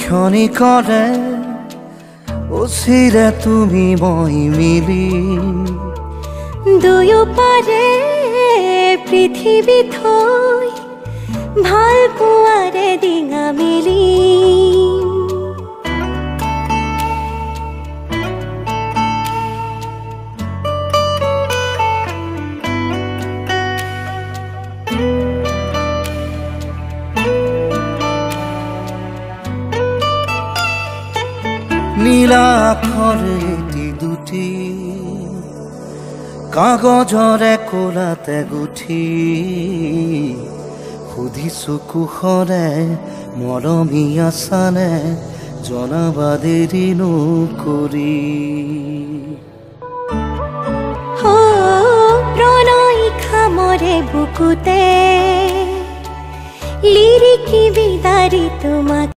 ক্ষণিকৰে ওচিৰে তুমি মই মিলি দুয়োপাৰে পৃথিৱী থৈ ভাল পোৱাৰে ডিঙা মেলি নীলা আখৰে এটি দুটি কাগজৰে কোলাতে গুঠি সুধিছো কুশলে মৰমী আছানে জনাবা দেৰি নকৰি প্ৰণয় খামৰে বুকুতে লিৰিকি বিদাৰি তোমাক